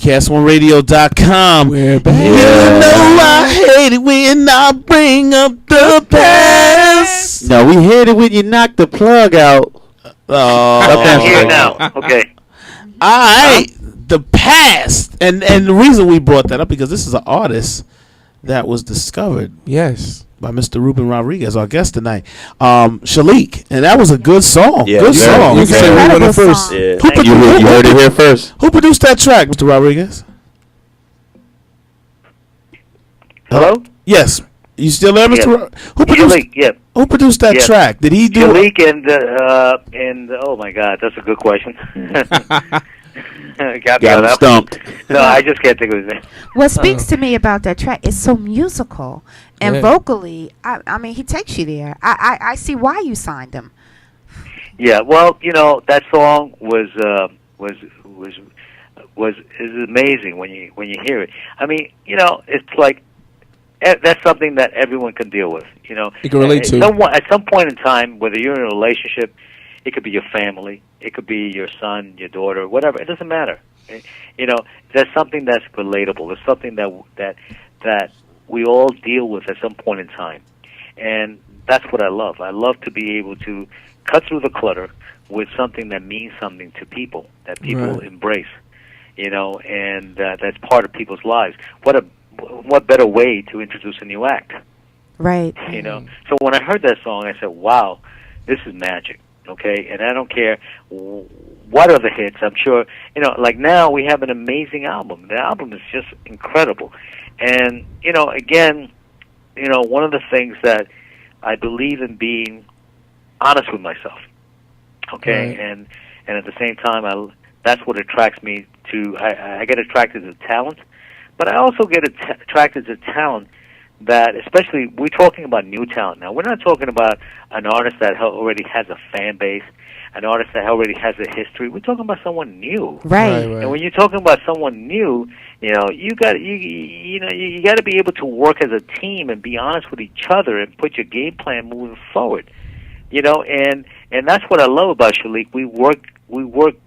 BCast1Radio.com. We're back. You know I hate it when I bring up the past. No, we hate it when you knock the plug out. I'm here now. Okay. All right. The past. And the reason we brought that up, because this is an artist that was discovered. Yes. By Mr. Ruben Rodriguez, our guest tonight. Shalik. And that was a good song. Yeah, good song. You can say we went first. Yeah. You heard it here first. Who produced that track, Mr. Rodriguez? Hello? Yes. You still there, Mr. Who produced? Shalik, yeah. Who produced that track? Did he do Shalik and oh my God, that's a good question. Got him stumped. No, I just can't think of his name. What speaks to me about that track is so musical and vocally. I mean, he takes you there. I see why you signed him. Yeah, well, that song is amazing when you hear it. I mean, it's like that's something that everyone can deal with. You can relate to. At some point in time, whether you're in a relationship, it could be your family, it could be your son, your daughter, whatever. It doesn't matter. There's something that's relatable. There's something that we all deal with at some point in time, and that's what I love. I love to be able to cut through the clutter with something that means something to people, that people embrace. And that's part of people's lives. What better way to introduce a new act? Right. So when I heard that song, I said, "Wow, this is magic." Okay, and I don't care what are the hits. I'm sure, like now we have an amazing album. The album is just incredible. And, again, one of the things that I believe in being honest with myself. Okay, and at the same time, that's what attracts me to, I get attracted to talent, but I also get attracted to talent that, especially, we're talking about new talent now. We're not talking about an artist that already has a fan base, an artist that already has a history. We're talking about someone new. Right. And when you're talking about someone new, you got to be able to work as a team and be honest with each other and put your game plan moving forward. And that's what I love about Shalik. We work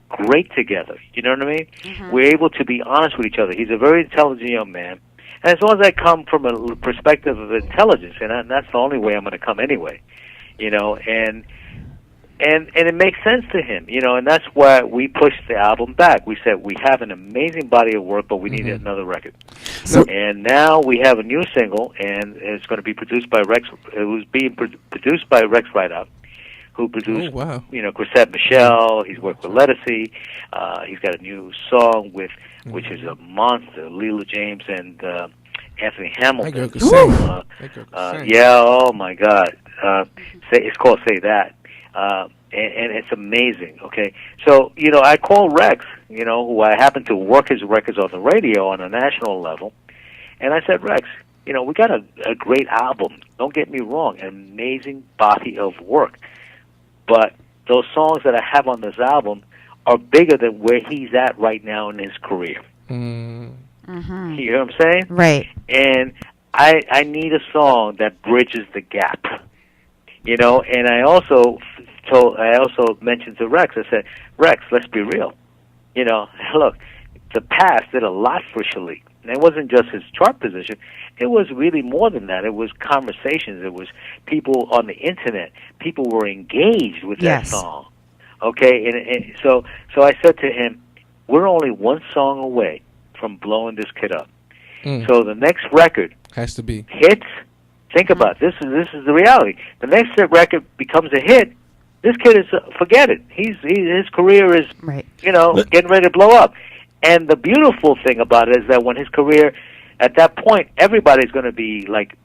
great together. You know what I mean? Mm-hmm. We're able to be honest with each other. He's a very intelligent young man. And as long as I come from a perspective of intelligence, and that's the only way I'm going to come anyway, and it makes sense to him, and that's why we pushed the album back. We said we have an amazing body of work, but we need another record. And now we have a new single, and it's going to be produced by Rex. It was being produced by Rex Rideout, who produced, Chrisette Michelle. He's worked with Lettucey. He's got a new song which is a monster, Leela James and Anthony Hamilton. Yeah, oh my God. It's called Say That. And it's amazing, okay? So, I call Rex, who I happen to work his records on the radio on a national level, and I said, Rex, we got a great album. Don't get me wrong, an amazing body of work. But those songs that I have on this album are bigger than where he's at right now in his career. Mm-hmm. You hear what I'm saying? Right. And I need a song that bridges the gap. And I also mentioned to Rex, I said, Rex, let's be real. Look, the past did a lot for Shalik. And it wasn't just his chart position. It was really more than that. It was conversations. It was people on the internet. People were engaged with that song. Okay? And so I said to him, we're only one song away from blowing this kid up. So the next record has to be hits. Think about it. This is the reality. The next record becomes a hit. This kid is forget it. His career is getting ready to blow up. And the beautiful thing about it is that when his career, at that point, everybody's going to be like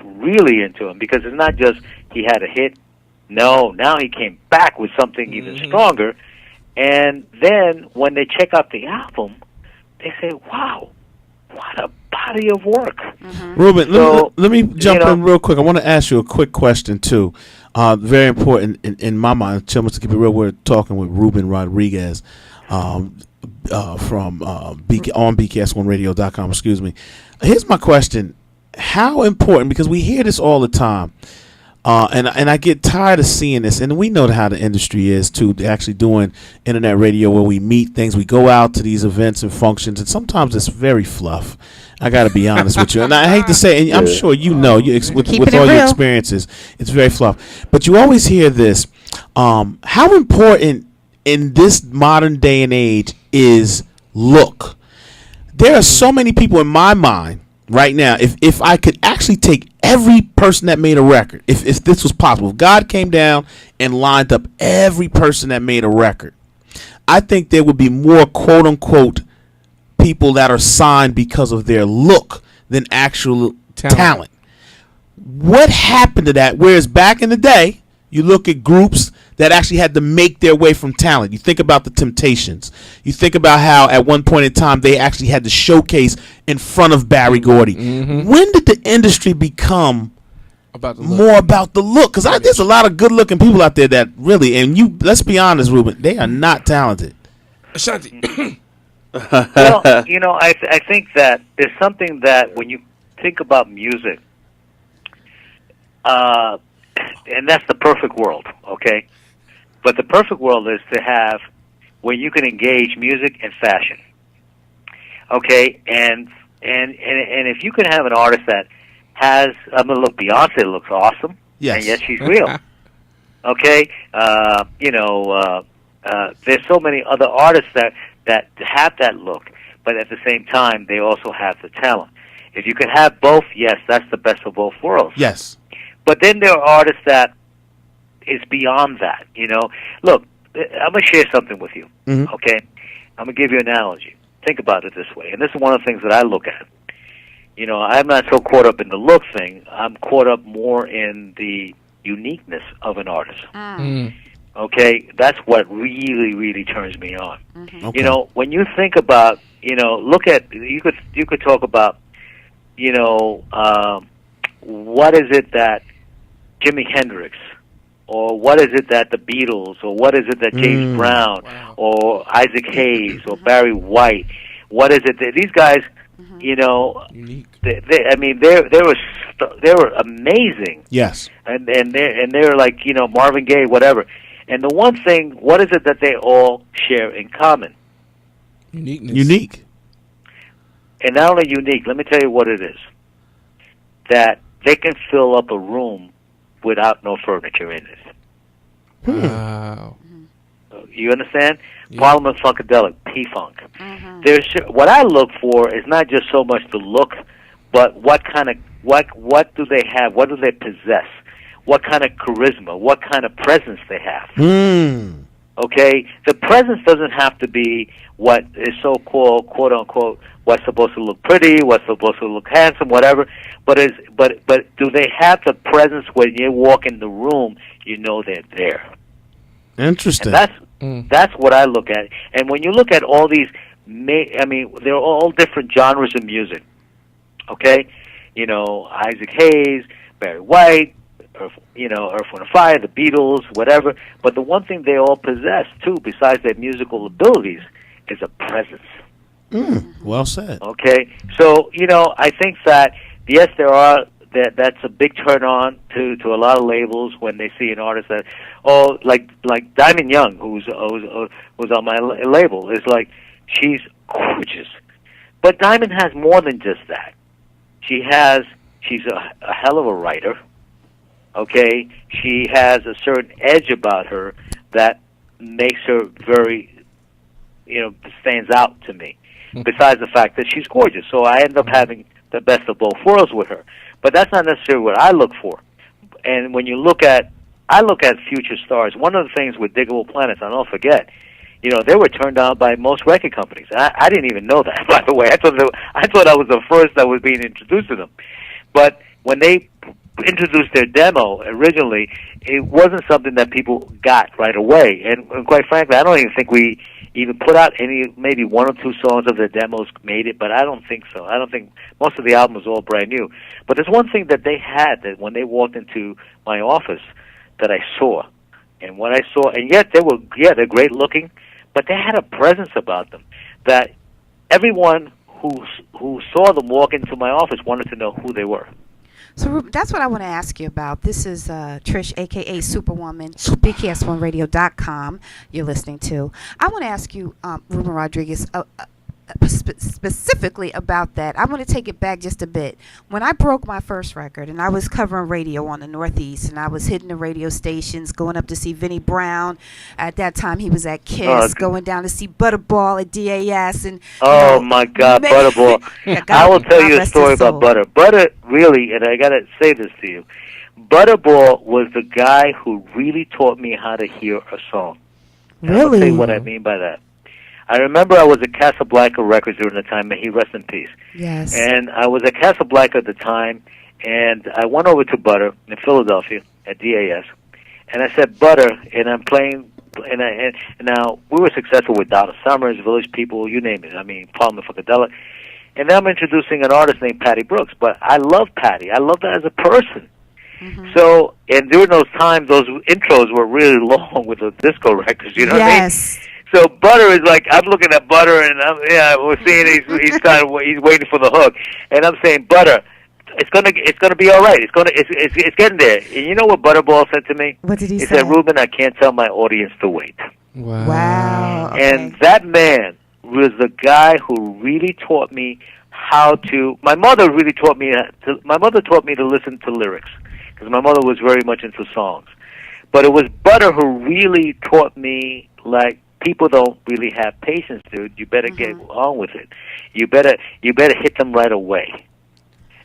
really into him, because it's not just he had a hit. No, now he came back with something even stronger. And then when they check out the album, they say, "Wow, what a body of work!" Mm-hmm. Ruben, let me jump in real quick. I want to ask you a quick question too. Very important in my mind. Chillman, to keep it real, we're talking with Ruben Rodriguez. From on BCast1Radio.com, excuse me. Here's my question. How important, because we hear this all the time, And I get tired of seeing this, and we know how the industry is too. They're actually doing internet radio where we meet things. We go out to these events and functions, and sometimes it's very fluff. I got to be honest with you, and I hate to say, and I'm sure you know, with all your experiences, it's very fluff. But you always hear this. How important in this modern day and age is look? There are so many people in my mind right now. If I could actually take every person that made a record, if this was possible, if God came down and lined up every person that made a record, I think there would be more quote unquote people that are signed because of their look than actual talent. What happened to that? Whereas back in the day, you look at groups that actually had to make their way from talent. You think about the Temptations. You think about how at one point in time they actually had to showcase in front of Barry Gordy. Mm-hmm. When did the industry become more about the look? Because there's a lot of good-looking people out there that really, and let's be honest, Ruben, they are not talented. Ashanti. Well, I think that there's something that when you think about music, and that's the perfect world, okay? But the perfect world is to have where you can engage music and fashion, okay? And if you can have an artist that has, look, Beyonce looks awesome, and yet she's real, okay? There's so many other artists that have that look, but at the same time, they also have the talent. If you can have both, yes, that's the best of both worlds. Yes. But then there are artists that is beyond that, Look, I'm going to share something with you, okay? I'm going to give you an analogy. Think about it this way, and this is one of the things that I look at. I'm not so caught up in the look thing. I'm caught up more in the uniqueness of an artist. Okay? That's what really, really turns me on. Okay. When you think about, look at, you could talk about, what is it that Jimi Hendrix, or what is it that the Beatles, or what is it that James Brown, or Isaac Hayes, or Barry White, what is it that these guys, unique. They were amazing. Yes. And they're like, Marvin Gaye, whatever. And the one thing, what is it that they all share in common? Uniqueness. Unique. And not only unique, let me tell you what it is. That they can fill up a room without no furniture in it. Wow. You understand? Yeah. Parliament Funkadelic, P-Funk. What I look for is not just so much the look, but what do they have? What do they possess? What kind of charisma? What kind of presence they have? Okay? The presence doesn't have to be what is so-called, quote-unquote, what's supposed to look pretty, what's supposed to look handsome, whatever. But do they have the presence when you walk in the room, they're there? Interesting. And that's what I look at. And when you look at all these, they're all different genres of music. Okay? Isaac Hayes, Barry White, Earth, Wind & Fire, the Beatles, whatever. But the one thing they all possess, too, besides their musical abilities, is a presence. Well said. Okay? So, I think that, yes, that's a big turn on to a lot of labels when they see an artist that, like Diamond Young, who's on my label, is like, she's gorgeous. But Diamond has more than just that. She's a hell of a writer. Okay? She has a certain edge about her that makes her very, stands out to me. Besides the fact that she's gorgeous. So I end up having the best of both worlds with her. But that's not necessarily what I look for. And when I look at future stars. One of the things with Diggable Planets, and don't forget, they were turned down by most record companies. I didn't even know that, by the way. I thought I was the first that was being introduced to them. But when they introduced their demo originally, it wasn't something that people got right away. And quite frankly, I don't even think we even put out maybe one or two songs of the demos made it, but I don't think so. I don't think most of the album was all brand new. But there's one thing that they had that when they walked into my office that I saw. And what I saw, and yet they're great looking, but they had a presence about them that everyone who saw them walk into my office wanted to know who they were. So Ruben, that's what I want to ask you about. This is Trish, a.k.a. Superwoman, BKS1Radio.com you're listening to. I want to ask you, Ruben Rodriguez, specifically about that. I want to take it back just a bit. When I broke my first record, and I was covering radio on the Northeast, and I was hitting the radio stations, going up to see Vinnie Brown. At that time, he was at KISS, going down to see Butterball at DAS. And, my God, Butterball. Yeah, I will tell you a story about Butter. Butter, really, and I got to say this to you, Butterball was the guy who really taught me how to hear a song. And I'll tell you what I mean by that. I remember I was at Casablanca Records during the time, may he rest in peace. Yes. And I was at Casablanca at the time, and I went over to Butter in Philadelphia at DAS, and I said, Butter, and I'm playing, and now we were successful with Donna Summers, Village People, you name it. I mean, Palmer Funkadelic. And then I'm introducing an artist named Patty Brooks, but I love Patty. I love that as a person. Mm-hmm. So, and during those times, those intros were really long with the disco records, you know what I mean? So Butter is like, I'm looking at Butter, and we're seeing he's waiting for the hook, and I'm saying, Butter, it's gonna be all right. It's getting there. And you know what Butterball said to me? What did he say? He said, Ruben, I can't tell my audience to wait. Wow. Okay. And that man was the guy who really taught me how to. My mother really taught me to listen to lyrics, because my mother was very much into songs. But it was Butter who really taught me, like, people don't really have patience, dude. You better get on with it. You better hit them right away.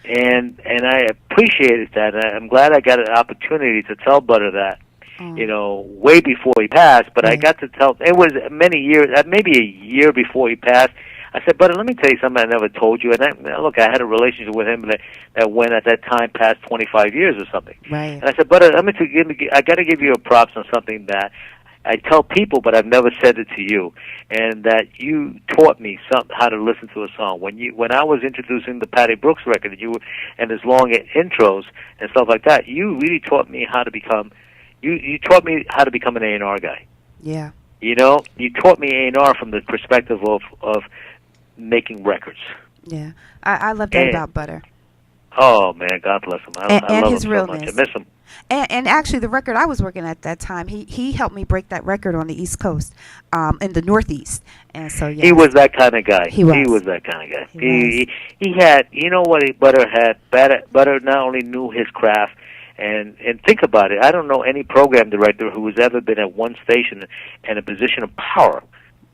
And I appreciated that. I'm glad I got an opportunity to tell Butter that, way before he passed. But I got to tell. It was many years, maybe a year before he passed. I said, Butter, let me tell you something I never told you. And look, I had a relationship with him that went at that time past 25 years or something. Right. And I said, Butter, I got to give you a props on something that I tell people, but I've never said it to you, and that you taught me how to listen to a song. When I was introducing the Patty Brooks record, and his long intros and stuff like that, you really taught me how to become. You taught me how to become an A&R guy. Yeah. You taught me A&R from the perspective of making records. Yeah, I love that about Butter. Oh man, God bless him. I love his him realness. So much. I miss him. And actually, the record I was working at that time, he helped me break that record on the East Coast, in the Northeast, and so yeah. He was that kind of guy. He was. He was that kind of guy. He had, Butter had. Butter not only knew his craft, and think about it. I don't know any program director who has ever been at one station in a position of power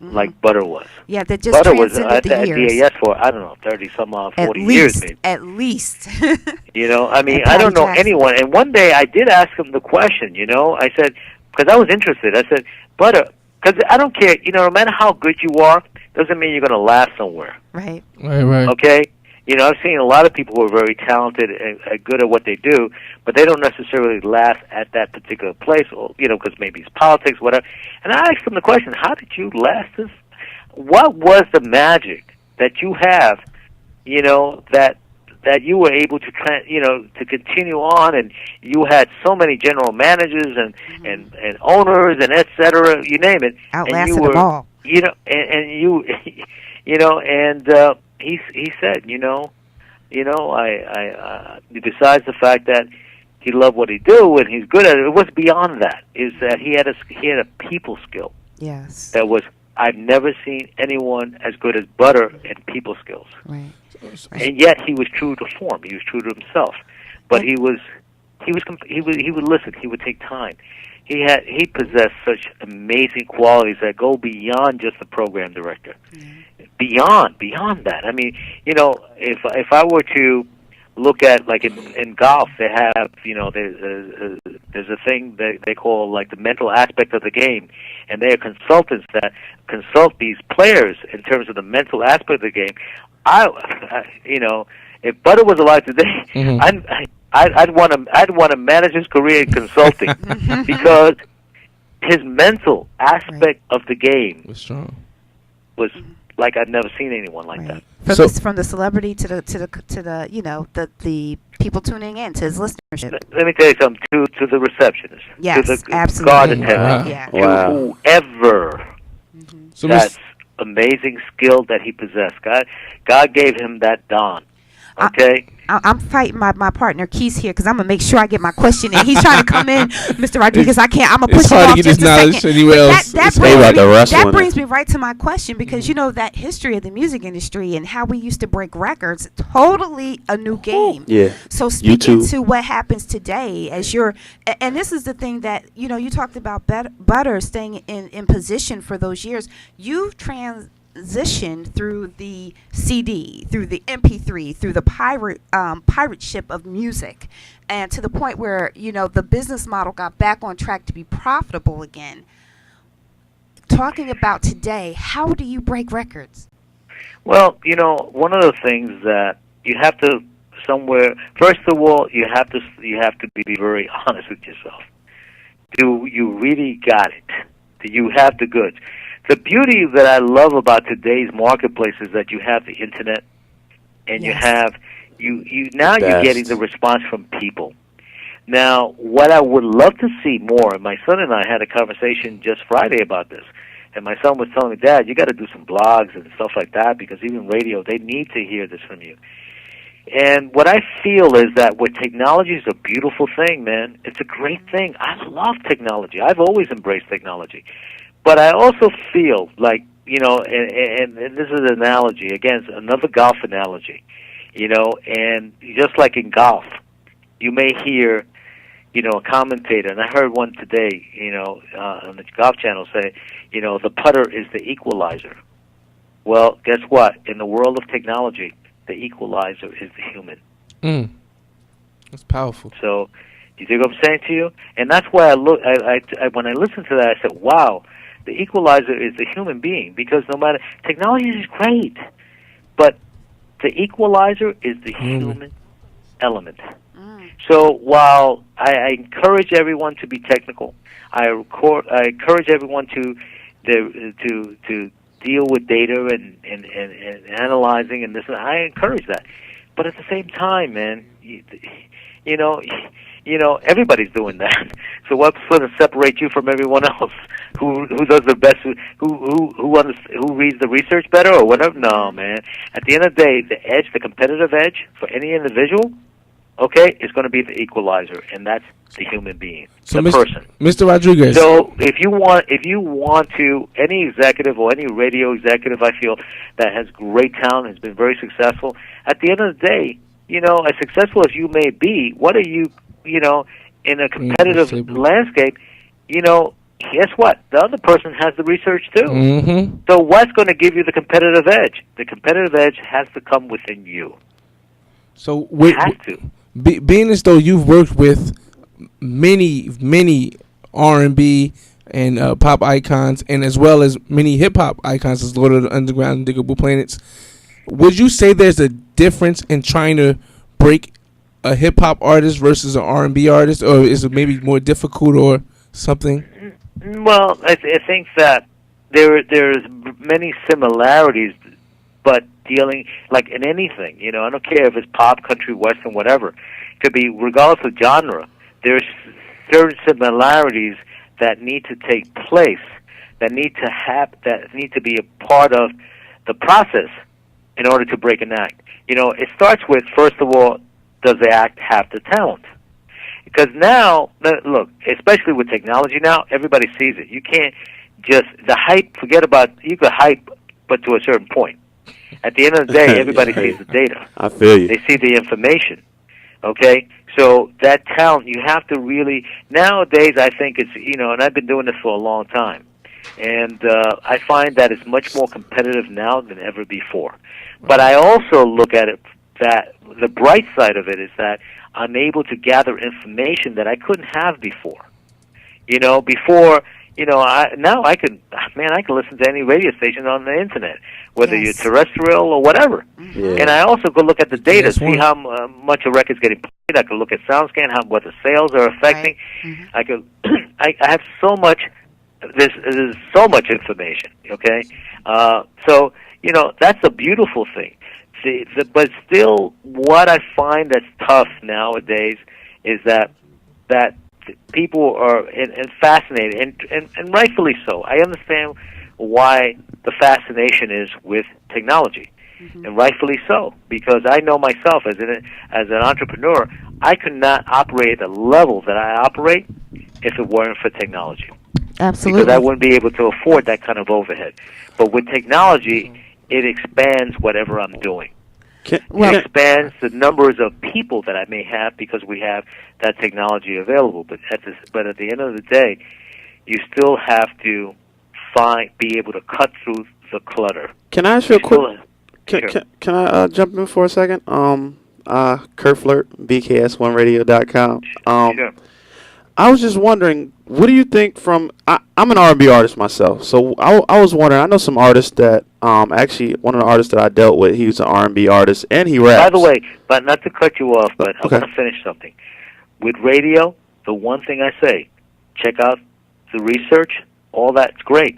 like Butter was. Yeah, that just Butter was transcended the years. at DAS for, I don't know, 40 years maybe. At least. I mean, I don't know anyone. And one day I did ask him the question, I said, because I was interested, I said, Butter, because I don't care, no matter how good you are, doesn't mean you're going to last somewhere. Right. Right. Okay? I've seen a lot of people who are very talented and good at what they do, but they don't necessarily last at that particular place, or, because maybe it's politics, whatever. And I asked him the question, how did you last this? What was the magic that you have, that you were able to, to continue on, and you had so many general managers and owners and et cetera, you name it. Outlasted them all. He said, I besides the fact that he loved what he do and he's good at it, it was beyond that. Is that he had a people skill. Yes. That was, I've never seen anyone as good as Butter in people skills. Right. And yet he was true to form. He was true to himself. But he would listen. He would take time. He possessed such amazing qualities that go beyond just the program director. Beyond that. I mean, if I were to look at, like, in golf, they have, there's a thing that they call, like, the mental aspect of the game, and they are consultants that consult these players in terms of the mental aspect of the game. If Butter was alive today, I'd want to manage his career in consulting because his mental aspect of the game was strong. Was like I've never seen anyone like that. From the celebrity to the people tuning in, to his listenership. Let me tell you something. To the receptionist, yes, to the absolutely. guard attendant, to whoever. That's amazing skill that he possessed. God gave him that don Okay. I'm fighting my partner Keith here because I'm gonna make sure I get my question in. He's trying to come in, Mr. Rodriguez. I can't. I'm gonna push It's him hard to off get just this a knowledge second. anywhere But else. that It's brings like me, a wrestling. that brings me right to my question because you know that history of the music industry and how we used to break records, totally a new game. Yeah. So speaking YouTube. to what happens today, as you're, and this is the thing that you talked about Butter staying in position for those years. You've transitioned through the CD, through the MP3, through the pirate ship of music, and to the point where the business model got back on track to be profitable again. Talking about today, how do you break records? Well, one of the things that you have to first of all, you have to be very honest with yourself. Do you really got it? Do you have the goods? The beauty that I love about today's marketplace is that you have the internet, and you have you're getting the response from people. Now, what I would love to see more, and my son and I had a conversation just Friday about this, and my son was telling me, Dad, you got to do some blogs and stuff like that because even radio, they need to hear this from you. And what I feel is that with technology is a beautiful thing, man. It's a great thing. I love technology. I've always embraced technology. But I also feel like, and this is an analogy, again, another golf analogy, and just like in golf, you may hear, a commentator, and I heard one today, on the Golf Channel say, the putter is the equalizer. Well, guess what? In the world of technology, the equalizer is the human. That's powerful. So, you dig what I'm saying to you? And that's why when I listened to that, I said, wow, the equalizer is the human being, because no matter, technology is great, but the equalizer is the human element. So while I encourage everyone to be technical, I encourage everyone to deal with data and analyzing and this, and I encourage that. But at the same time, man, everybody's doing that. So what's going to separate you from everyone else? Who does the best? Who reads the research better or whatever? No, man. At the end of the day, the competitive edge for any individual, is going to be the equalizer, and that's the human being, the person. Mr. Rodriguez. So if you want to, any executive or any radio executive, I feel that has great talent, has been very successful. At the end of the day, as successful as you may be, what are you, in a competitive landscape, guess what? The other person has the research too. Mm-hmm. So what's going to give you the competitive edge? The competitive edge has to come within you. So has to. Being as though you've worked with many R&B and pop icons, and as well as many hip hop icons, as Lord of the Underground and Diggable Planets, would you say there's a difference in trying to break a hip hop artist versus an R&B artist, or is it maybe more difficult or something? Well, I think that there's many similarities, but dealing like in anything, I don't care if it's pop, country, western, whatever. It could be regardless of genre. There's certain similarities that need to take place, that need to be a part of the process in order to break an act. It starts with, first of all, does the act have the talent? Because now, look, especially with technology now, everybody sees it. You can't just, the hype, you could hype, but to a certain point. At the end of the day, everybody sees the data. I feel you. They see the information. Okay? So that talent, you have to really, nowadays I think it's, and I've been doing this for a long time, and I find that it's much more competitive now than ever before. But I also look at it that the bright side of it is that I'm able to gather information that I couldn't have before. Before, now I can listen to any radio station on the internet, whether you're terrestrial or whatever. Yeah. And I also could look at the data, see how much a record's getting played. I could look at SoundScan, what the sales are affecting. Right. Mm-hmm. I have so much. There's so much information. Okay, so that's a beautiful thing. But still, what I find that's tough nowadays is that people are and fascinated, and rightfully so. I understand why the fascination is with technology. and rightfully so, because I know myself as an entrepreneur, I could not operate at the level that I operate if it weren't for technology. Absolutely. Because I wouldn't be able to afford that kind of overhead. But with technology, it expands whatever I'm doing. It expands the numbers of people that I may have because we have that technology available. But at the end of the day, you still have to be able to cut through the clutter. Can I ask you a quick? Can I jump in for a second? Kurt Flirt, BKS1Radio.com. Sure. I was just wondering, what do you think from? I'm an R&B artist myself, so I was wondering. I know some artists that actually one of the artists that I dealt with, he was an R&B artist and he raps. By the way, but not to cut you off, but I want to finish something. With radio, the one thing I say, check out the research. All that's great,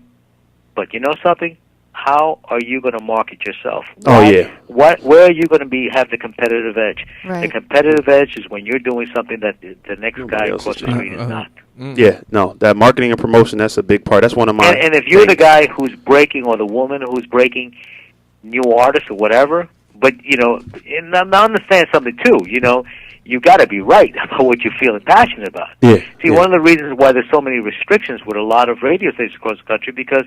but you know something? How are you going to market yourself? Where are you going to have the competitive edge? Right. The competitive edge is when you're doing something that the next guy across the street is not. Yeah, no, that marketing and promotion, that's a big part. That's one of my And if you're the guy who's breaking, or the woman who's breaking new artists or whatever, but, and I understand something too, you got to be right about what you're feeling passionate about. Yeah. See, one of the reasons why there's so many restrictions with a lot of radio stations across the country, because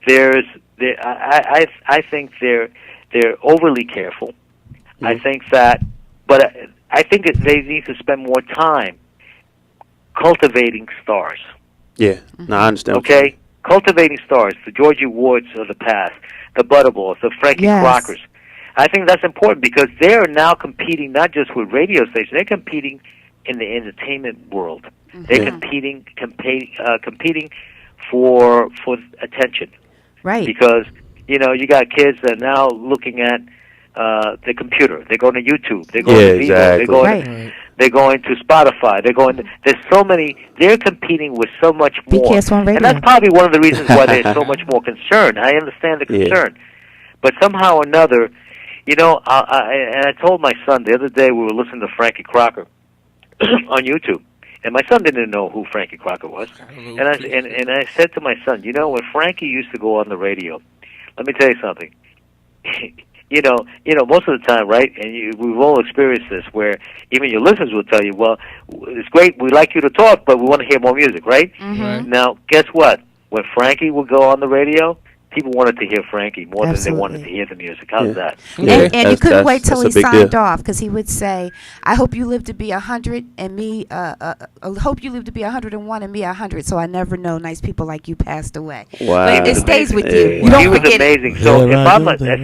I think they're overly careful. Mm-hmm. I think that, but I think they need to spend more time cultivating stars. Yeah, no, I understand. Okay, cultivating stars, the Georgie Wards of the past, the Butterballs, the Frankie Crockers. I think that's important because they're now competing not just with radio stations; they're competing in the entertainment world. Mm-hmm. They're competing for attention. Right. Because, you got kids that are now looking at the computer. They're going to YouTube. They're going to Vivo. Exactly. They're going to Spotify. There's so many. They're competing with so much more. BKS1 Radio. And that's probably one of the reasons why they're so much more concerned. I understand the concern. But somehow or another, I told my son the other day, we were listening to Frankie Crocker on YouTube. And my son didn't know who Frankie Crocker was. And I said to my son, when Frankie used to go on the radio, let me tell you something. Most of the time, right? And we've all experienced this, where even your listeners will tell you, "Well, it's great. We like you to talk, but we want to hear more music," right? Mm-hmm. Right. Now, guess what? When Frankie would go on the radio, people wanted to hear Frankie more than they wanted to hear the music. How's that? And you couldn't wait till he signed off, because he would say, "I hope you live to be 100, and me. I hope you live to be 101, and me 100. So I never know nice people like you passed away." Wow, but it stays with you. Yeah. You don't He was forget amazing. it. So if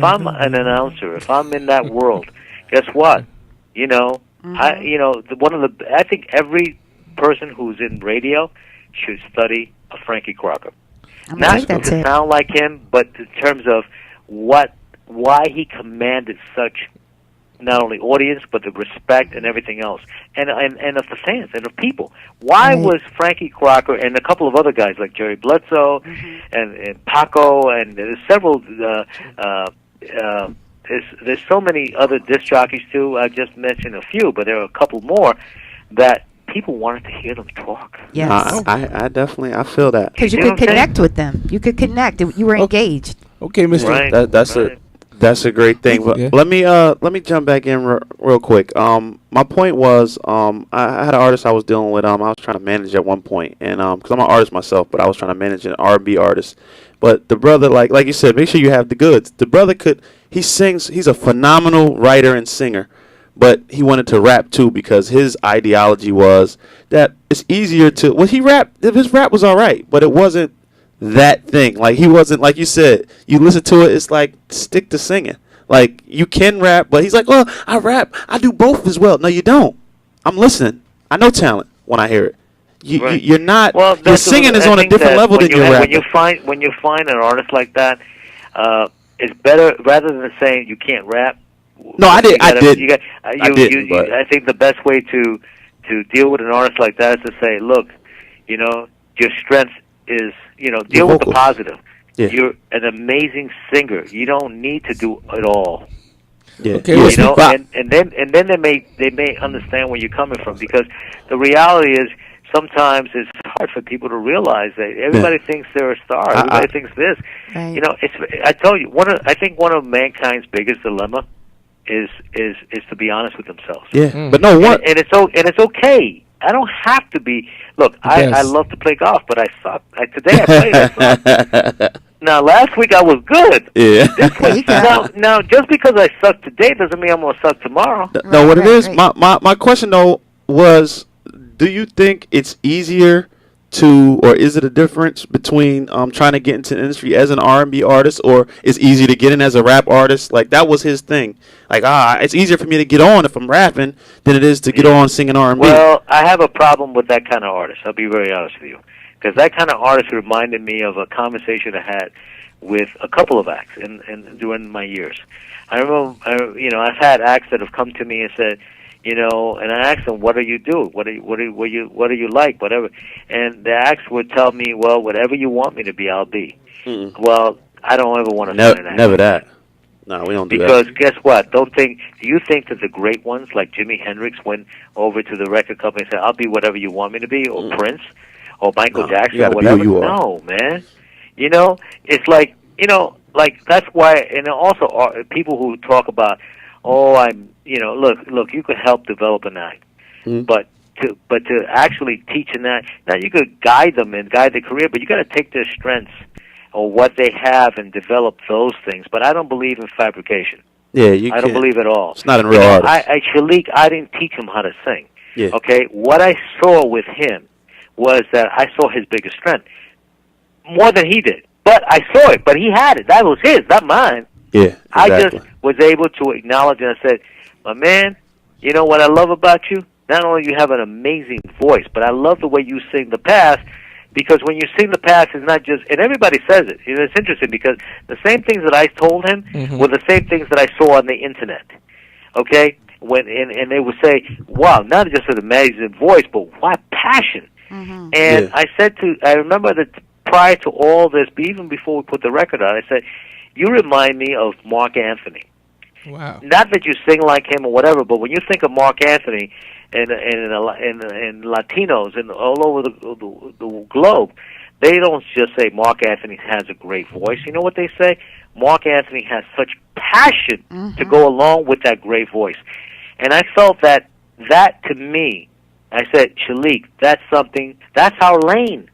I'm an announcer, if I'm in that world, guess what? Mm-hmm. I think every person who's in radio should study a Frankie Crocker. Not to sound like him, but in terms of why he commanded such not only audience but the respect and everything else, and of the fans and of people. Why was Frankie Crocker and a couple of other guys like Jerry Bledsoe and Paco, and there's several. There's so many other disc jockeys too. I just mentioned a few, but there are a couple more that people wanted to hear them talk. Yes. I definitely feel that. Because you could connect with them. You could connect. You were engaged. Okay, Mr. Right. That's a great thing. But let me jump back in real quick. My point was, I had an artist I was dealing with. I was trying to manage at one point, and because I'm an artist myself, but I was trying to manage an R&B artist. But the brother, like you said, make sure you have the goods. The brother he sings. He's a phenomenal writer and singer. But he wanted to rap too because his ideology was that it's easier to. Well, his rap was all right, but it wasn't that thing. Like, he wasn't, like you said, you listen to it, it's like, stick to singing. Like, you can rap, but he's like, well, I rap. I do both as well. No, you don't. I'm listening. I know talent when I hear it. You're not. Well, your singing is on a different level than your rap. When you find an artist like that, it's better rather than saying you can't rap. No, I did. I think the best way to deal with an artist like that is to say, look, your strength is, deal with the positive. Yeah. You're an amazing singer. You don't need to do it all. Yeah. Okay. And then they may understand where you're coming from, because the reality is sometimes it's hard for people to realize that everybody thinks they're a star. Everybody thinks this. Right. You know, I tell you, I think one of mankind's biggest dilemma is to be honest with themselves. Yeah, but no, what? And it's okay. I don't have to be. Look, I love to play golf, but I suck. Today I played. I suck. Now, last week I was good. Yeah. This week, now, just because I suck today doesn't mean I'm going to suck tomorrow. No, what it is, my question, though, was, do you think it's easier to, or is it a difference between trying to get into the industry as an R&B artist, or it's easier to get in as a rap artist? Like, that was his thing. Like, it's easier for me to get on if I'm rapping than it is to get on singing R&B. Well, I have a problem with that kind of artist. I'll be very honest with you. Because that kind of artist reminded me of a conversation I had with a couple of acts during my years. I remember, I've had acts that have come to me and said, and I asked them, "What do you do? What do you like? Whatever." And the acts would tell me, "Well, whatever you want me to be, I'll be." Well, I don't ever want to sign an act. Never that. No, we don't do because that. Guess what? Do you think that the great ones like Jimi Hendrix went over to the record company and said, "I'll be whatever you want me to be," or Prince, or Michael Jackson, or whatever? No, man. It's like that's why, and also people who talk about, look, you could help develop an act, but to actually teach an act, now you could guide them and guide their career, but you got to take their strengths or what they have and develop those things. But I don't believe in fabrication. Yeah, I don't believe at all. It's not in real artists. Shalik, I didn't teach him how to sing. Yeah. Okay, what I saw with him was that I saw his biggest strength more than he did. But I saw it. But he had it. That was his, not mine. Yeah, exactly. I just was able to acknowledge it. I said, "My man, you know what I love about you? Not only you have an amazing voice, but I love the way you sing the past." Because when you sing the past, it's not just, and everybody says it. It's interesting because the same things that I told him were the same things that I saw on the internet. Okay, and they would say, "Wow, not just an amazing voice, but what passion!" And I remember that prior to all this, even before we put the record out, I said, "You remind me of Mark Anthony." Wow. Not that you sing like him or whatever, but when you think of Mark Anthony and Latinos and all over the globe, they don't just say Mark Anthony has a great voice. You know what they say? Mark Anthony has such passion to go along with that great voice. And I felt that to me, I said, "Shalik, that's something, that's our lane."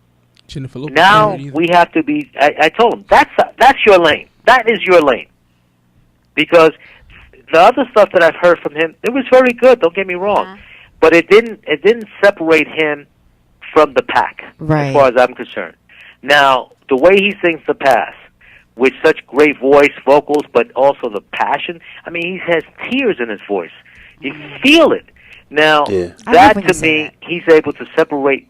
Now we have to be, I told him, that's your lane. That is your lane. Because the other stuff that I've heard from him, it was very good, don't get me wrong. But it didn't separate him from the pack, as far as I'm concerned. Now, the way he sings the past, with such great voice, vocals, but also the passion, I mean, he has tears in his voice. You feel it. Now, that to me, he's able to separate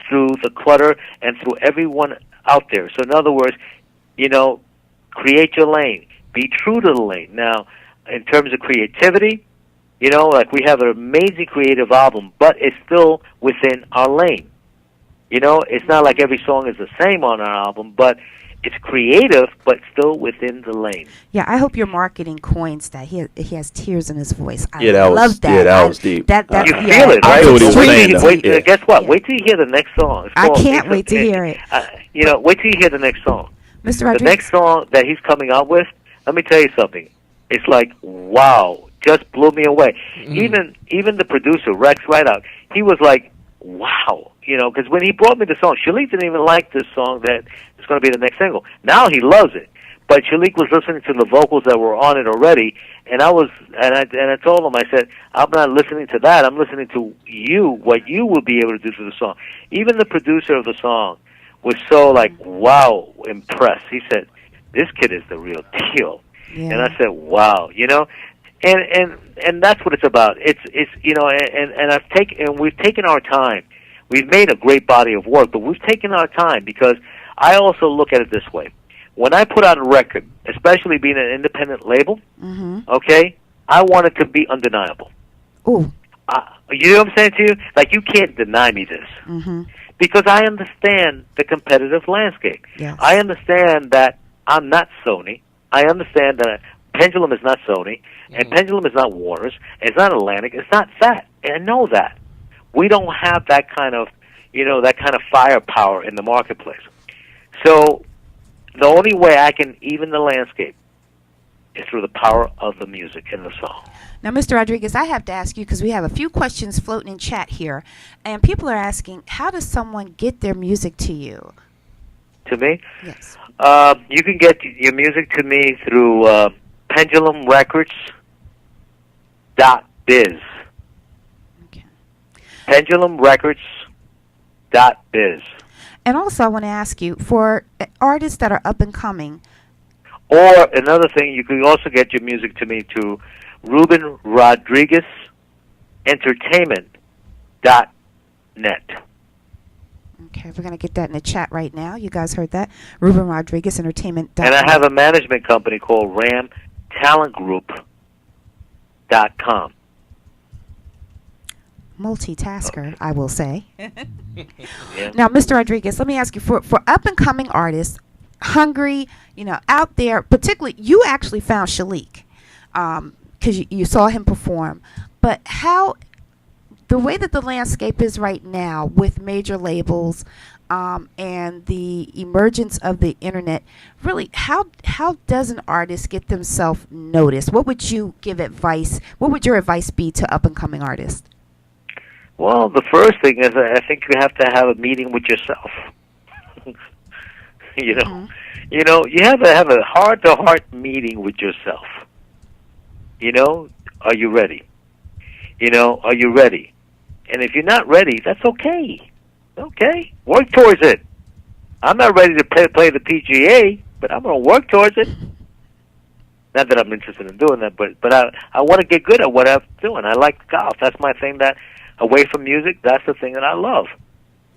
through the clutter and through everyone out there. So in other words, create your lane. Be true to the lane. Now, in terms of creativity, like we have an amazing creative album, but it's still within our lane. It's not like every song is the same on our album, but it's creative, but still within the lane. Yeah, I hope your marketing coins that he has tears in his voice. I love that. Yeah, that was deep. You feel it, right? I what he was saying, guess what? Wait till you hear the next song. I can't wait to hear it. Wait till you hear the next song. Mr. Rodriguez. The next song that he's coming out with, let me tell you something. It's like, wow, just blew me away. Even the producer, Rex Rideout, he was like, wow. Because when he brought me the song, Shalik didn't even like this song that is going to be the next single. Now he loves it. But Shalik was listening to the vocals that were on it already, and I told him, I said, I'm not listening to that. I'm listening to you, what you will be able to do to the song. Even the producer of the song was so wow, impressed. He said, this kid is the real deal. Yeah. And I said, wow, and that's what it's about. It's and we've taken our time. We've made a great body of work, but we've taken our time because I also look at it this way. When I put out a record, especially being an independent label, okay, I want it to be undeniable. Ooh. You know what I'm saying to you? Like, you can't deny me this. Because I understand the competitive landscape. Yes. I understand that I'm not Sony. I understand that Pendulum is not Sony, and Pendulum is not Warner's, it's not Atlantic, it's not that. And I know that. We don't have that kind of, that kind of firepower in the marketplace. So the only way I can even the landscape is through the power of the music and the song. Now, Mr. Rodriguez, I have to ask you, because we have a few questions floating in chat here, and people are asking, how does someone get their music to you? To me? Yes. You can get your music to me through pendulumrecords.biz. Okay. pendulumrecords.biz. And also, I want to ask you, for artists that are up and coming. Or another thing, you can also get your music to me to Ruben Rodriguez Entertainment.net. Okay, we're going to get that in the chat right now. You guys heard that? Ruben Rodriguez Entertainment.net. And I have a management company called ramtalentgroup.com. Multitasker, I will say. Yeah. Now, Mr. Rodriguez, let me ask you, for up-and-coming artists, hungry, out there, particularly, you actually found Shalik because you saw him perform. But how, the way that the landscape is right now with major labels and the emergence of the internet, really, how does an artist get themselves noticed? What would you give advice? What would your advice be to up-and-coming artists? Well, the first thing is I think you have to have a meeting with yourself. Mm-hmm. You have to have a heart-to-heart meeting with yourself. Are you ready? Are you ready? And if you're not ready, that's okay. Okay, work towards it. I'm not ready to play the PGA, but I'm going to work towards it. Not that I'm interested in doing that, but I want to get good at what I'm doing. I like golf. That's my thing. That away from music, that's the thing that I love.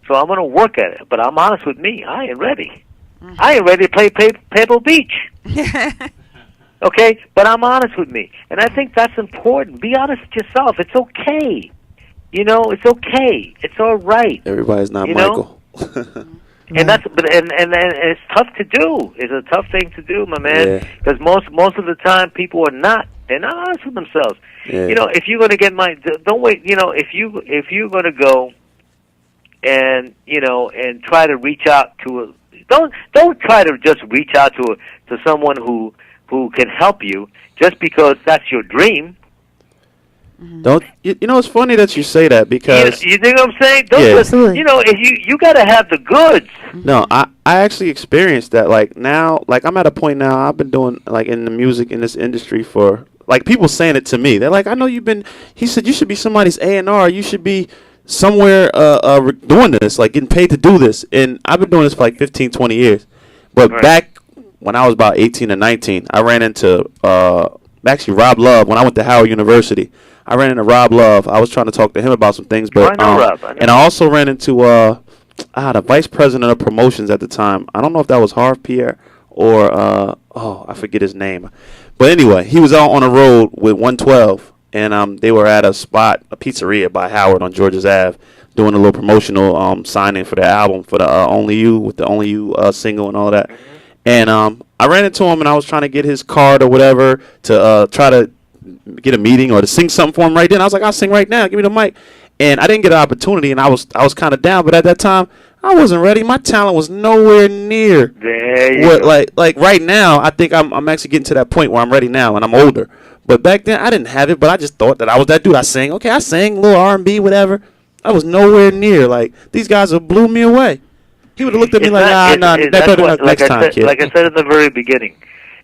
So I'm going to work at it. But I'm honest with me. I ain't ready. Mm-hmm. I ain't ready to play Pebble Beach. Okay? But I'm honest with me. And I think that's important. Be honest with yourself. It's okay. It's okay. It's all right. Everybody's not Michael. And that's and it's tough to do. It's a tough thing to do, my man. Because most of the time people are not. They're not honest with themselves. Yeah. If you're going to get don't wait. If you're going to go and and try to reach out to don't try to just reach out to someone who can help you just because that's your dream. Don't it's funny that you say that because you think what I'm saying? If you got to have the goods. No, I actually experienced that. Like now, I'm at a point now. I've been doing in the music in this industry for people saying it to me. They're like, I know you've been. He said you should be somebody's A&R. You should be somewhere doing this, getting paid to do this. And I've been doing this for 15, 20 years. But back when I was about 18 or 19, I ran into actually Rob Love when I went to Howard University. I ran into Rob Love. I was trying to talk to him about some things, but I know Rob. And I also ran into the vice president of promotions at the time. I don't know if that was Harv Pierre or I forget his name. But anyway, he was out on the road with 112, and they were at a pizzeria by Howard on George's Ave, doing a little promotional signing for their album for the Only You, with the Only You single and all that. And I ran into him, and I was trying to get his card or whatever to try to get a meeting or to sing something for him right then. I was like, I'll sing right now. Give me the mic. And I didn't get an opportunity, and I was kind of down. But at that time, I wasn't ready. My talent was nowhere near what like right now. I think I'm actually getting to that point where I'm ready now, and I'm older. But back then, I didn't have it. But I just thought that I was that dude. I sang. Okay, I sang a little R&B, whatever. I was nowhere near. These guys have blew me away. He would have looked at me nah, that better next time, kid. Like I said in the very beginning,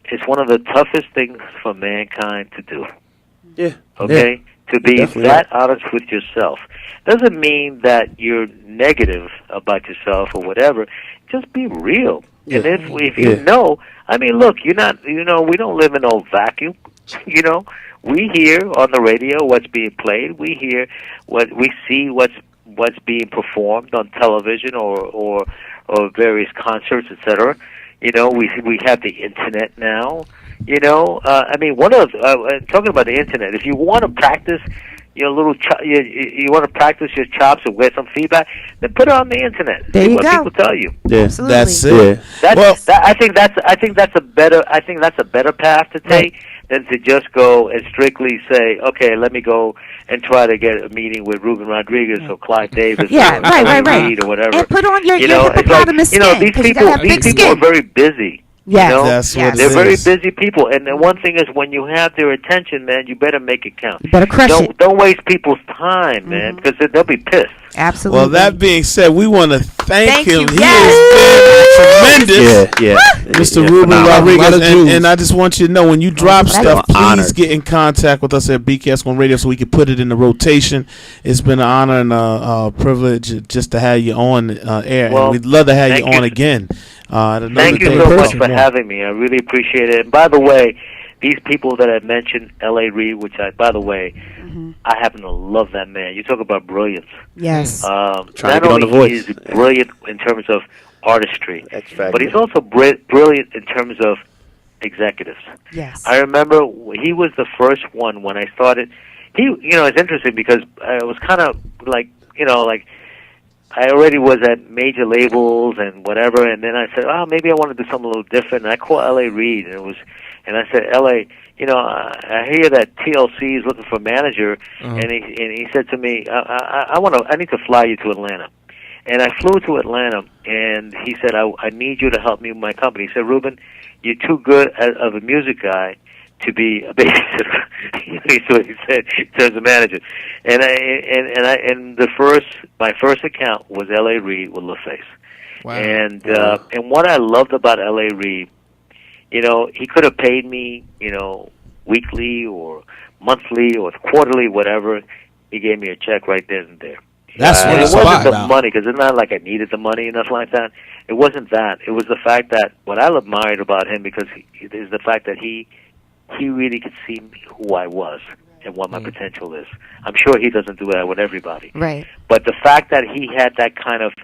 it's one of the toughest things for mankind to do. Yeah. Okay? Yeah. To be that honest with yourself. Doesn't mean that you're negative about yourself or whatever. Just be real. Yeah. And if you know, look, you're not, we don't live in no vacuum. We hear on the radio what's being played. We hear we see what's being performed on television or various concerts, etc. We have the internet now. Talking about the internet, if you want to practice your you want to practice your chops and get some feedback, then put it on the internet. There you go. People tell you. Yeah, absolutely. that's it. I think that's a better path to take. than to just go and strictly say, okay, let me go and try to get a meeting with Ruben Rodriguez or Clive Davis or right. or whatever. And put on your hippopotamus skin. These people are very busy. Yeah, that's what they're very busy people, and the one thing is, when you have their attention, man, you better make it count. You better crush it. Don't waste people's time, man, because they'll be pissed. Absolutely. Well, that being said, we want to thank him. You. He has been tremendous. Mr. Ruben Rodriguez, and I just want you to know, when you drop stuff, please get in contact with us at BKS1 Radio so we can put it in the rotation. It's been an honor and a privilege just to have you on air, and we'd love to have you on again. Thank you so much for having me. I really appreciate it. And by the way, these people that I mentioned, L.A. Reid, which by the way, I happen to love that man. You talk about brilliance. Yes. Not only is he brilliant in terms of artistry, but he's also brilliant in terms of executives. Yes. I remember he was the first one when I started. It's interesting because it was kind of like, I already was at major labels and whatever, and then I said, maybe I want to do something a little different. And I called L.A. Reid, and I said, L.A., I hear that TLC is looking for a manager, and he said to me, I need to fly you to Atlanta. And I flew to Atlanta, and he said, I need you to help me with my company. He said, Ruben, you're too good of a music guy to be a babysitter. That's what he said in terms of manager. And my first account was L.A. Reid with LaFace. Wow. And what I loved about L.A. Reid, he could have paid me, weekly or monthly or quarterly, whatever. He gave me a check right then and there. That's what it wasn't the money, because it's not like I needed the money and nothing like that. It wasn't that. It was the fact that what I admired about him is the fact that he really could see who I was and what my potential is. I'm sure he doesn't do that with everybody. Right. But the fact that he had that kind of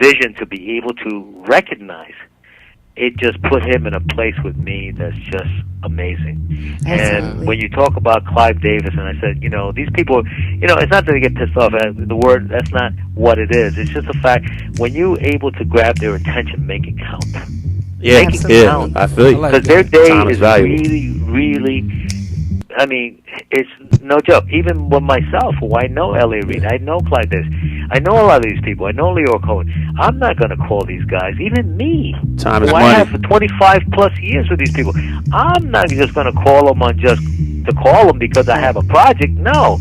vision to be able to recognize, it just put him in a place with me that's just amazing. Absolutely. And when you talk about Clive Davis, and I said, these people, it's not that they get pissed off. The word, that's not what it is. It's just the fact, when you're able to grab their attention, make it count. Yeah, make it count. I feel you. Because their day is really, really, it's no joke. Even with myself, who I know L.A. Reid, I know Clive Davis, I know a lot of these people, I know Leo Cohen. I'm not going to call these guys, even me, time is who money. I have for 25 plus years with these people. I'm not just going to call them to call them because I have a project. No,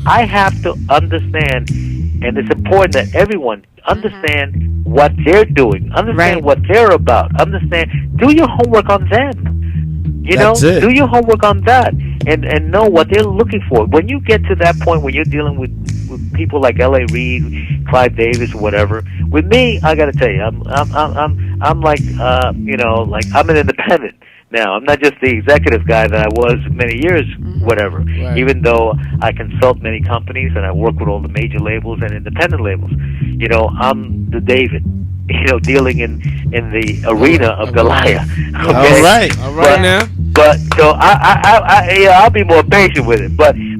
I have to understand, and it's important that everyone understand what they're doing, understand what they're about, do your homework on them. Do your homework on that, and know what they're looking for. When you get to that point when you're dealing with people like L.A. Reid, Clive Davis, or whatever, with me, I got to tell you, I'm like, like I'm an independent now. I'm not just the executive guy that I was many years, whatever. Right. Even though I consult many companies and I work with all the major labels and independent labels, I'm the David. Dealing in the arena of Goliath. Okay? All right now. But so I'll be more patient with it. But even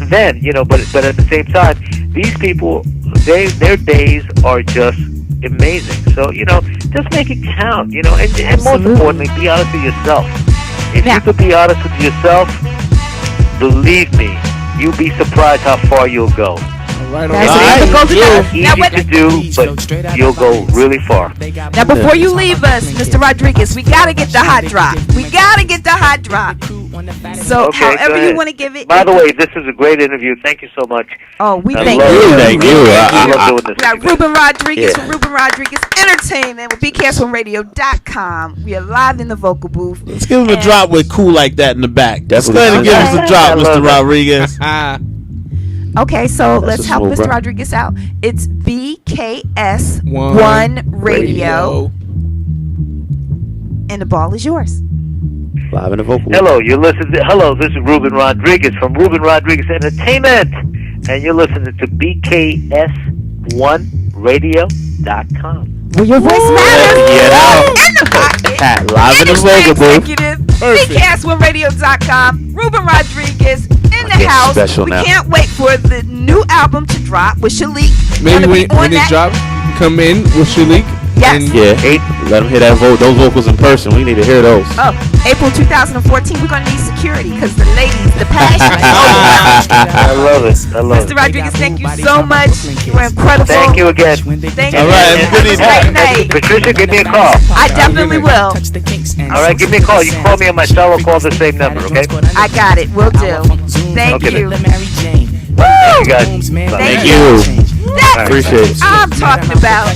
then, but at the same time, these people, their days are just amazing. So just make it count. And most importantly, be honest with yourself. If you could be honest with yourself, believe me, you'll be surprised how far you'll go. Easy to do, but you'll go really far. Now, before you leave us, Mr. Rodriguez, we gotta get the hot drop. So, however you want to give it. By the way, this is a great interview. Thank you so much. Oh, we thank you. Thank you. I love doing this. We got Ruben Rodriguez from Ruben Rodriguez Entertainment with BKS1Radio.com. We are live in the vocal booth. Let's give him a drop with cool like that in the back. Let's go ahead and give us a drop, Mr. Rodriguez. Okay, so let's help Mr. Rodriguez out. It's BKS1 Radio. And the ball is yours. Live in the vocal. Hello, this is Ruben Rodriguez from Ruben Rodriguez Entertainment. And you're listening to BKS1Radio.com. Well, your voice matters. In the pocket. Live in the vocal booth. BKS1Radio.com. Ruben Rodriguez in the house. We can't wait for the new album to drop with Shalik. Maybe when it drops, come in with Shalik. Yes. Let them hear those vocals in person. We need to hear those. Oh, April 2014, we're going to need security because the ladies, the passion. I love it. Mr. Rodriguez, thank you so much. You were incredible. Thank you again. Thank you. All right, have a good Great night. Patricia, give me a call. I definitely will. All right, give me a call. You call me on my cell or call the same number, okay? I got it. Will do. Thank you. Woo! You guys. Thank you. That's Appreciate it. I'm talking about.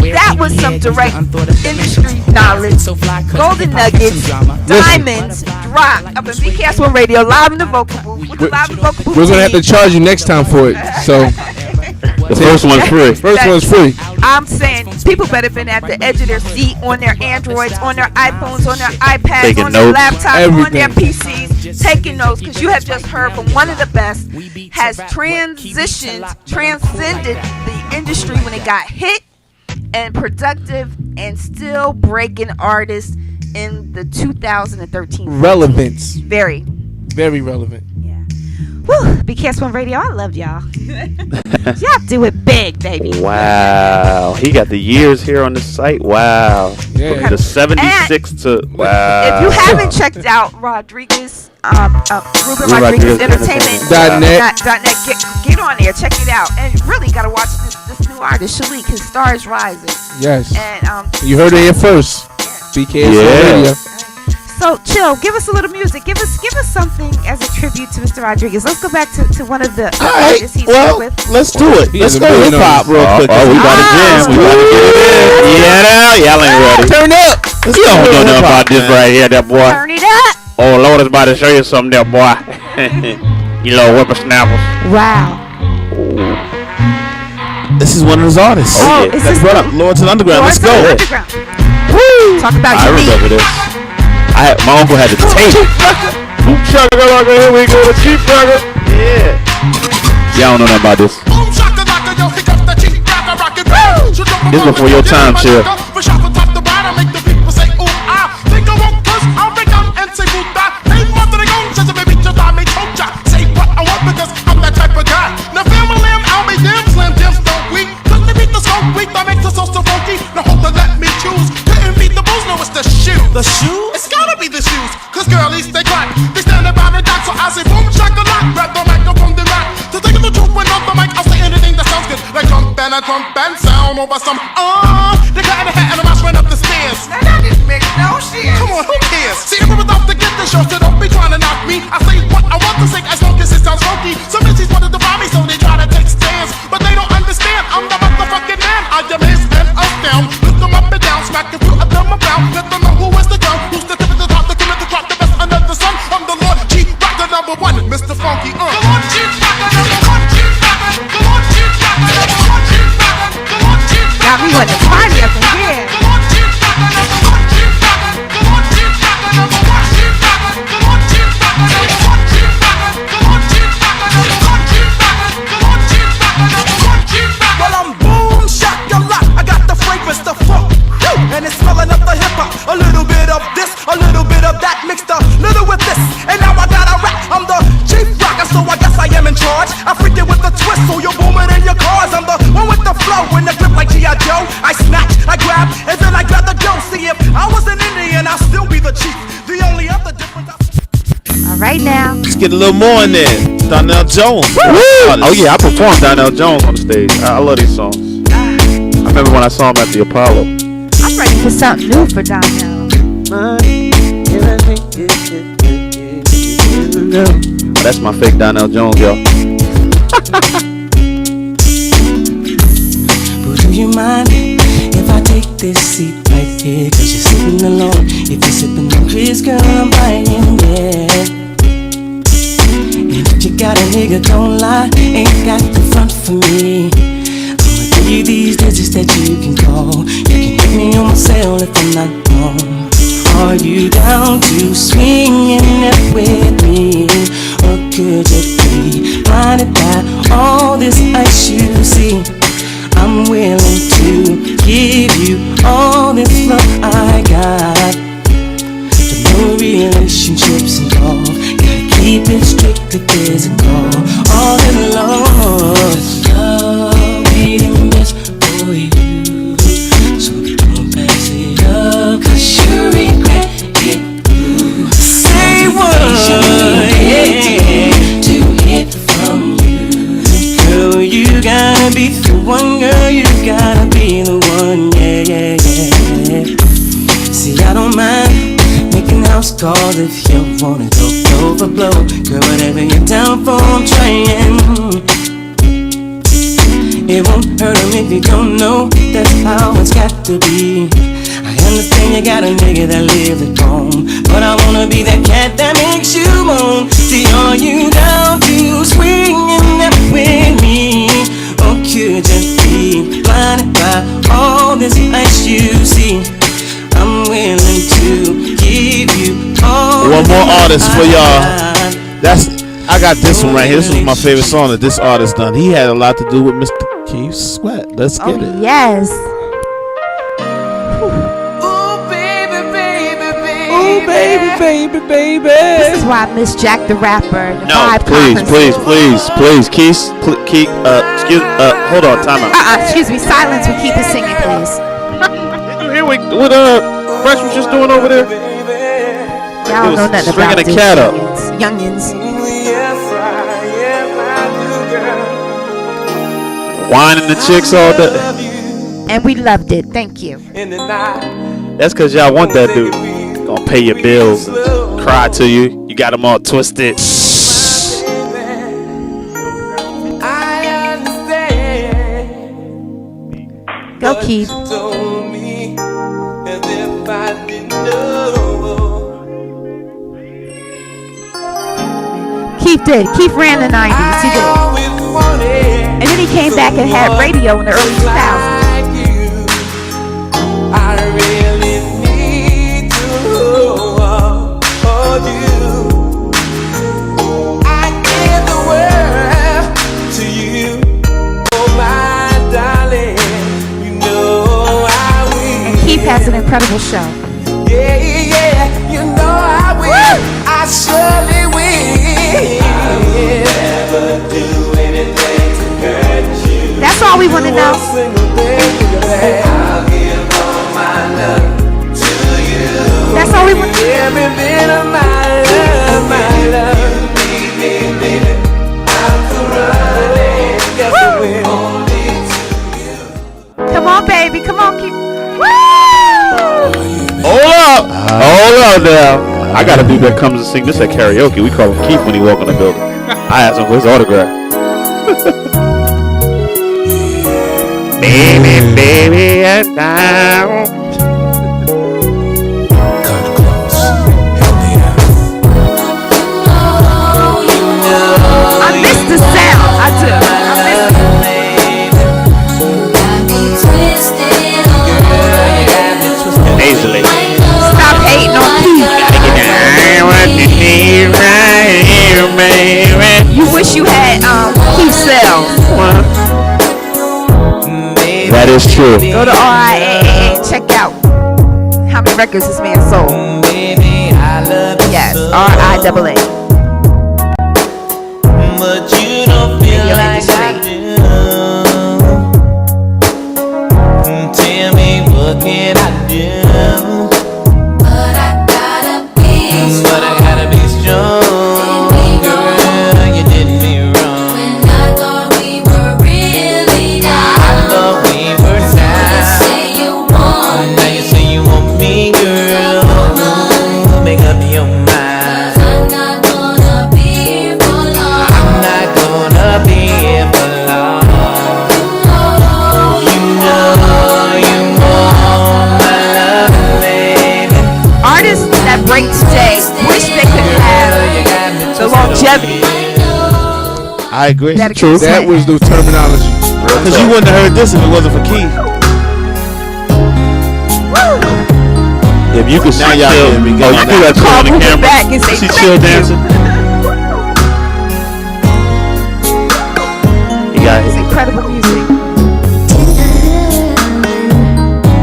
That was some direct industry knowledge. Golden nuggets, diamonds, drop up in BKS1 Radio, live in the vocal booth. With the live in the vocal booth. We're gonna have to charge you next time for it. So the first one's free. First one's free. I'm saying people better been at the edge of their seat on their Androids, on their iPhones, on their iPads, Taking on their notes. laptops, on their PCs, taking notes, because you have just heard from one of the best, has transcended the industry when it got hit and productive and still breaking artists in the 2013 Relevance. Very relevant. Woo, BKS1 Radio, I love y'all. Y'all do it big, baby. Wow. He got the years here on the site. Wow. Yeah. From the 76 to wow. If you haven't checked out Rodriguez, Ruben Rodriguez Entertainment .net, get on there, check it out, and really gotta watch this new artist, Shalik. His star is rising. Yes. And you heard it here first. BKS1 Radio. So chill, give us a little music. Give us something as a tribute to Mr. Rodriguez. Let's go back to one of the artists he's worked with. Let's do it. Let's go hip hop real quick. Oh, we about to jam. We about to get it in. Yeah, y'all ain't ready. Turn up. You don't know nothing about this right here, that boy. Turn it up. Oh, Lord is about to show you something there, boy. You little whippersnappers. Wow. This is one of his artists. Oh, is this brought up Lords of the Underground. Let's go. Woo! Talk about I Unique. remember this. My uncle had the tape. Here we go, the cheap burger. Yeah. Y'all don't know nothing about this. This is before your time, chill. The shoes? It's gotta be the shoes, cause girlies they clap. They stand about and dance, so I say boom shakalak. Grab the microphone, then rap. To take the truth when on the mic, I'll say anything that sounds good. Like jump and sound over some they got in the hat and a mouse ran up the stairs. Now that didn't make no sense. Come on, who cares? See, everyone's out to get the show, so don't be trying to knock me. I say what I want to say as long as it sounds funky. Some bitches wanted to buy me, so they try to take stands. But they don't understand, I'm the motherfucking man. I am his and us down. Look them up and down, smack a few of them around. Let them know who is the girl, who's the tip of the top, the commit the crop, the best under the sun. I'm the Lord G, rock the number one, Mr. Funky. The Lord G, rock the number one, G, rock the Lord G, rock the number one, G, rock the Lord G, got me want to party up in here. the Lord G, rock the number one, G, rock the Lord G, rock the number one, G, rock the Lord G, rock the number one, G, rock the Lord G, rock the number one, G, rock the Lord G, rock the number one, G, rock. Well, I'm boom shakalak. I got the fragrance, the funk, and it's smelling up the hip hop. A little bit of this, a little bit of that, mixed a little with this, and now I got a rap. I'm the chief rocker, so I guess I am in charge. I freak it with the twist, so you're booming in your cars. I'm the one with the flow, in the grip like G.I. Joe. I snatch, I grab, and then I grab the dough. See, if I was an Indian, I'll still be the chief. The only other difference. All right now. Let's get a little more in there. Donnell Jones. Oh yeah, I performed Donnell Jones on the stage. I love these songs. I remember when I saw him at the Apollo. I'm ready for something new for Donnell. Oh, that's my fake Donnell Jones, y'all. But do you mind if I take this seat right here? Cause you're sitting alone. If you're sipping on Chris, girl, I'm buying, yeah. And if you got a nigga, don't lie, ain't got the front for me. I'ma give you these digits that you can call. You can hit me on my cell if I'm not home. Are you down to swinging it with me? Or could you be blinded by all this ice you see? I'm willing to give you all this love I got. But no relationships involved. Gotta keep it strictly physical. All in love, love waiting just for you. So be the one, girl, you gotta be the one, yeah, yeah, yeah. See, I don't mind making house calls if you wanna go blow for blow. Girl, whatever you're down for, I'm trying. It won't hurt him if you don't know, that's how it's got to be. I understand you got a nigga that lives at home, but I wanna be that cat that makes you moan. See, are you down to swinging that with me? Or could you be blinded by all this ice you see? I'm willing to give you all. One more artist for y'all. I got this one right here. This was my favorite song that this artist done. He had a lot to do with Mr. Keith Sweat. Let's get it. Yes. Baby. This is why I miss Jack the Rapper. The No, please. Keith, hold on, time out. Excuse me, silence. We keep it singing, please. Did you hear what Fresh was just doing over there? Y'all don't know nothing about stringing a cat up. Youngins. Whining the chicks all day. And we loved it. Thank you. That's because y'all want that dude. Gonna pay your bills and cry to you. You got them all twisted. Go, Keith. Keith did. Keith ran the 90s. He did. And then he came back and had radio in the early 2000s. I really need to hold you. I give the world to you, oh my darling. You know I will. And Keith has an incredible show. Yeah, you know I will. Woo! I surely will. I'll never do anything to hurt you. That's all we want to know. I'll give all my love to you. That's all we want to know. Every bit of my love. Baby, I'm running. Yes, I will. Only to you. Come on, baby. Come on, Keith. Woo! Hold up now. I got a dude that comes and sing this at karaoke. We call him Keith when he walk in the building. I asked him for his autograph. Baby, and now. Cut close. Help me out. I miss the sound. I do. I miss it. Nasally. Stop hating on Keith. You wish you had Keith Sell. That is true. Go to RIAA and check out how many records this man sold. Yes, RIAA. But you don't feel Radio like industry. I do. Tell me what can I do? But I gotta be strong. Girl, you did me wrong. I thought we were tied. Now you say you want me, girl. Make up your mind. I'm not gonna be here for long. You know you want my love, baby. Artists that break today wish they could have the longevity. I agree. That True. That was the terminology. Because you wouldn't have heard this if it wasn't for Keith. If you could see Now y'all Chill, hear me. you do that Chill on the camera. Back and say, See "Thank Chill you." dancing. You got It's it. incredible music.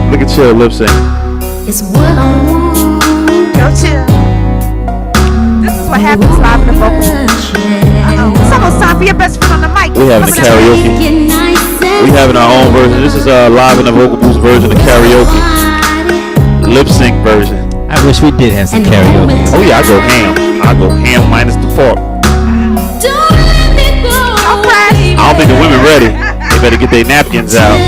Look at Chill lip sync. Go chill. This is what happens live in the vocal booth. It's almost time for your best friend on the mic. We having a karaoke. We having our own version. This is live in the vocal booth version of karaoke. Lip sync version. I wish we did have some karaoke. Oh yeah, I go ham minus the fork. Don't crash. I don't think the women ready. They They better get their napkins out.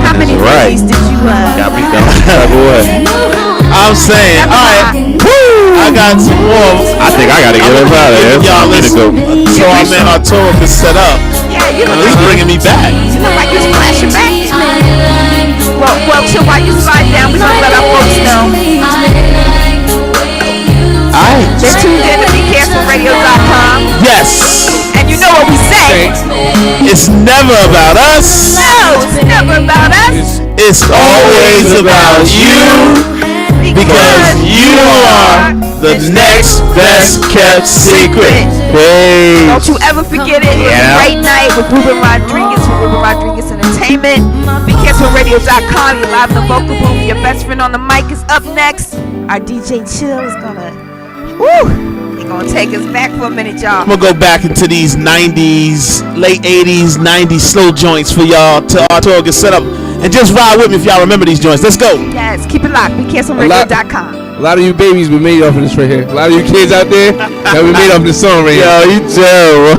How many days did you got me done. I'm saying, all right, I got some more. I think I gotta get up out of here. Y'all listen. So our man Arturo is set up. Yeah, you know. He's bringing me back. You know, like you're splashing back. Well, so while you slide down, we're gonna let our folks know. They're tuned in to TheCancelRadio.com. Yes. And you know what we say. It's never about us. No, it's never about us. It's always about you. Because you are the next best kept secret. Hey. Don't you ever forget it. It's a great night with Ruben Rodriguez from Ruben Rodriguez Entertainment. BeCancelRadio.com. You're live in the vocal booth. Your best friend on the mic is up next. Our DJ Chill is gonna. He's gonna take us back for a minute, y'all. I'm gonna go back into these 90s, late 80s, 90s slow joints for y'all till Arturo gets set up. And just ride with me if y'all remember these joints. Let's go. Yes, keep it locked. BeCancelRadio.com. A lot of you babies been made off of this right here. A lot of you kids out there that been made off of this song right here. Yo, you terrible.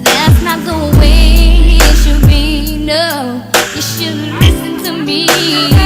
That's not the way it should be. No, you should listen to me.